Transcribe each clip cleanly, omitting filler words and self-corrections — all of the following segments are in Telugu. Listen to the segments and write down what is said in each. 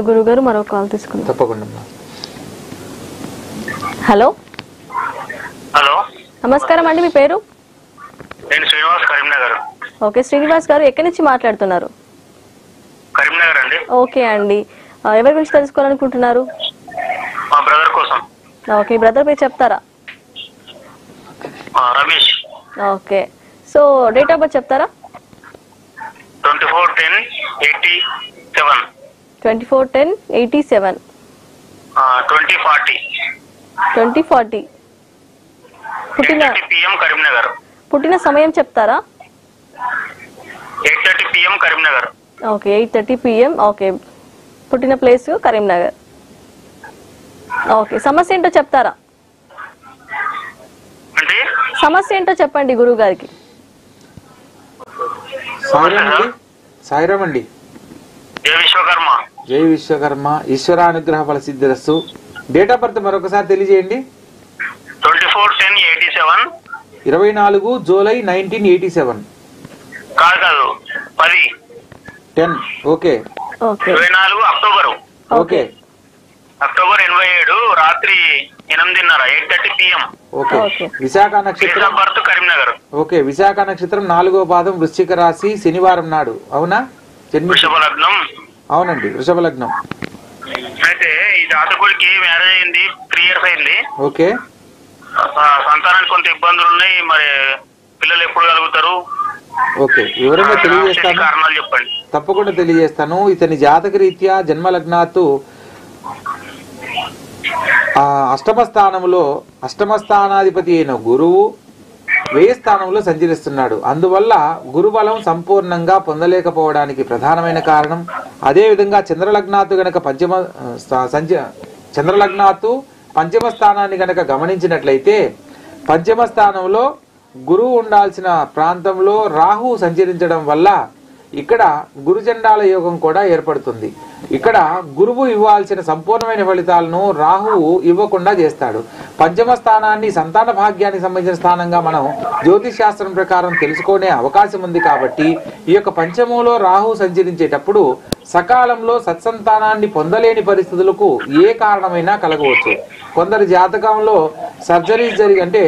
గురుగారు మరో కాల్ తీసుకుందాం. తప్పకుండా. హలో హలో, నమస్కారం అండి, మీ పేరు? నేను శ్రీనివాస్, కరీంనగర్. ఓకే శ్రీనివాస్ గారు, ఎక్కడి నుంచి మాట్లాడుతున్నారు? కరీంనగర్ అండి. ఓకే అండి, ఎవరి గురించి తెలుసుకోవాలనుకుంటున్నారు? మా బ్రదర్ కోసం. ఓకే, బ్రదర్ పేరు చెప్తారా? Ramesh. Okay, so date of birth చెప్తారా? 24/10/87. 24/10/87. 2040. 2040. పుట్టిన 8:30 PM కరీంనగర్. పుట్టిన సమయం చెప్తారా? 8:30 PM Karimnagar. Okay, 8:30 PM. Okay, పుట్టిన ప్లేస్ కరీంనగర్. ఓకే, సమస్య ఏంటో చెప్తారా? అంటే సమస్య ఏంటో చెప్పండి గురువు గారికి. సాయిరామ్ అండి. జై విశ్వకర్మ. జై విశ్వకర్మ. ఈశ్వరానుగ్రహ ఫల సిద్ధిరస్సు. డేట్ ఆఫ్ బర్త్ మరొకసారి తెలియజేయండి. 24/10/87. 24 జూలై 1987. కాదు 10. Okay okay 24 October. Okay October 87 రాత్రి 8:30 8:30 PM. Okay. Okay. Vishakha place నక్షత్రం. Of birth Karimnagar. Okay, Vishakha నక్షత్రం 4వ పాదం, వృశ్చిక రాశి, శనివారం నాడు. అవునా? వృషభ లగ్నం. అవునండి, వృషభ లగ్నం. అయితే ఈ జాతకుడికి మ్యారేజ్ అయింది, 3 years అయింది. ఓకే సంతానానికి కొంత ఇబ్బందులు ఉన్నాయి, మరి పిల్లలు ఎప్పుడు కలుగుతారు? ఓకే, వివరంగా తెలియజేస్తాను. కారణాలు చెప్పండి. తప్పకుండా తెలియజేస్తాను. ఇతని జాతక రీత్యా జన్మ లగ్నాత్తు అష్టమ స్థానాధిపతి అయిన గురువు వ్యయ స్థానంలో సంచరిస్తున్నాడు. అందువల్ల గురుబలం సంపూర్ణంగా పొందలేకపోవడానికి ప్రధానమైన కారణం. అదేవిధంగా చంద్రలగ్నాత్తు గనక చంద్రలగ్నాత్తు పంచమ స్థానాన్ని గనక గమనించినట్లయితే, పంచమ స్థానంలో గురువు ఉండాల్సిన ప్రాంతంలో రాహు సంచరించడం వల్ల ఇక్కడ గురుచండాల యోగం కూడా ఏర్పడుతుంది. ఇక్కడ గురువు ఇవ్వాల్సిన సంపూర్ణమైన ఫలితాలను రాహువు ఇవ్వకుండా చేస్తాడు. పంచమ స్థానాన్ని సంతాన భాగ్యానికి సంబంధించిన స్థానంగా మనం జ్యోతిష్ శాస్త్రం ప్రకారం తెలుసుకునే అవకాశం ఉంది. కాబట్టి ఈ యొక్క పంచమంలో రాహు సంచరించేటప్పుడు సకాలంలో సత్సంతానాన్ని పొందలేని పరిస్థితులకు ఏ కారణమైనా కలగవచ్చు. కొందరి జాతకంలో సర్జరీస్ అంటే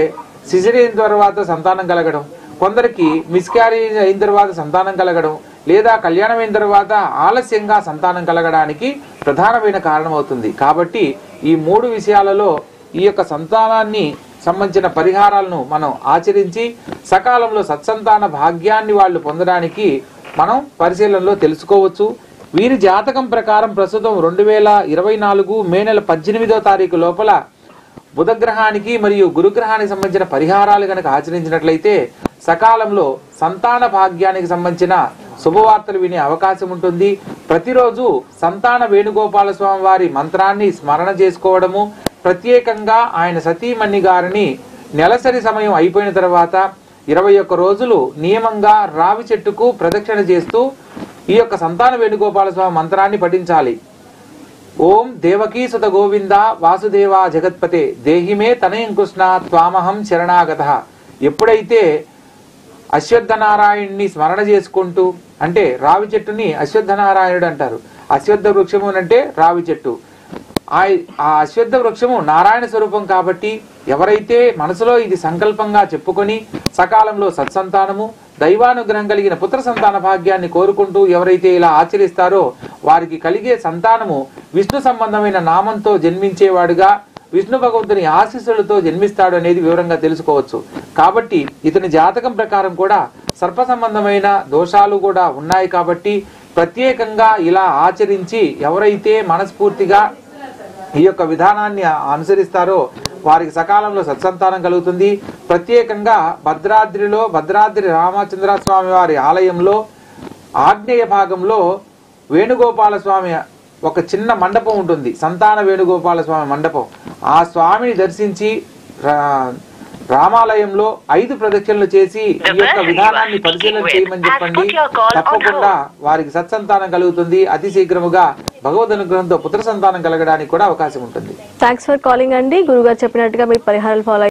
సిజరీన్ తర్వాత సంతానం కలగడం, కొందరికి మిస్క్యారేజ్ అయిన తర్వాత సంతానం కలగడం, లేదా కళ్యాణం అయిన తర్వాత ఆలస్యంగా సంతానం కలగడానికి ప్రధానమైన కారణం అవుతుంది. కాబట్టి ఈ 3 విషయాలలో ఈ యొక్క సంతానాన్ని సంబంధించిన పరిహారాలను మనం ఆచరించి సకాలంలో సత్సంతాన భాగ్యాన్ని వాళ్ళు పొందడానికి మనం పరిశీలనలో తెలుసుకోవచ్చు. వీరి జాతకం ప్రకారం ప్రస్తుతం 2024 మే నెల 18వ తారీఖు లోపల బుధగ్రహానికి మరియు గురుగ్రహానికి సంబంధించిన పరిహారాలు కనుక ఆచరించినట్లయితే సకాలంలో సంతాన భాగ్యానికి సంబంధించిన శుభవార్తలు వినే అవకాశం ఉంటుంది. ప్రతిరోజు సంతాన వేణుగోపాల స్వామి వారి మంత్రాన్ని స్మరణ చేసుకోవడము, ప్రత్యేకంగా ఆయన సతీమణి గారిని నెలసరి సమయం అయిపోయిన తర్వాత 21 రోజులు నియమంగా రావి చెట్టుకు ప్రదక్షిణ చేస్తూ ఈ యొక్క సంతాన వేణుగోపాల స్వామి మంత్రాన్ని పఠించాలి. ఓం దేవకీ సుత గోవింద వాసుదేవా జగత్పతే దేహిమే తనయం కృష్ణ త్వామహం శరణాగతః. ఎప్పుడైతే అశ్వత్థనారాయణ్ణి స్మరణ చేసుకుంటూ, అంటే రావి చెట్టుని అశ్వత్థనారాయణుడు అంటారు. అశ్వత్థ వృక్షము అంటే రావి చెట్టు. ఆ అశ్వత్థ వృక్షము నారాయణ స్వరూపం. కాబట్టి ఎవరైతే మనసులో ఇది సంకల్పంగా చెప్పుకొని సకాలంలో సత్సంతానము, దైవానుగ్రహం కలిగిన పుత్ర సంతాన భాగ్యాన్ని కోరుకుంటూ ఎవరైతే ఇలా ఆచరిస్తారో వారికి కలిగే సంతానము విష్ణు సంబంధమైన నామంతో జన్మించేవాడుగా, విష్ణు భగవంతుని ఆశీస్సులతో జన్మిస్తాడు అనేది వివరంగా తెలుసుకోవచ్చు. కాబట్టి ఇతని జాతకం ప్రకారం కూడా సర్ప సంబంధమైన దోషాలు కూడా ఉన్నాయి. కాబట్టి ప్రత్యేకంగా ఇలా ఆచరించి ఎవరైతే మనస్ఫూర్తిగా ఈ యొక్క విధానాన్ని అనుసరిస్తారో వారికి సకాలంలో సత్సంతానం కలుగుతుంది. ప్రత్యేకంగా భద్రాద్రిలో భద్రాద్రి రామచంద్ర స్వామి వారి ఆలయంలో ఆగ్నేయ భాగంలో వేణుగోపాల స్వామి ఒక చిన్న మండపం ఉంటుంది, సంతాన వేణుగోపాల స్వామి మండపం. ఆ స్వామిని దర్శించి రామాలయంలో 5 ప్రదక్షిణలు చేసి ఈ యొక్క విధానాన్ని పరిశీలన చేయమని చెప్పండి. తప్పకుండా వారికి సత్సంతానం కలుగుతుంది. అతి శీఘ్రముగా భగవద్ అనుగ్రహంతో పుత్ర సంతానం కలగడానికి కూడా అవకాశం ఉంటుంది. థ్యాంక్స్ ఫర్ కాలింగ్ అండి. గురుగారు చెప్పినట్టుగా మీ పరిహారాలు ఫాలో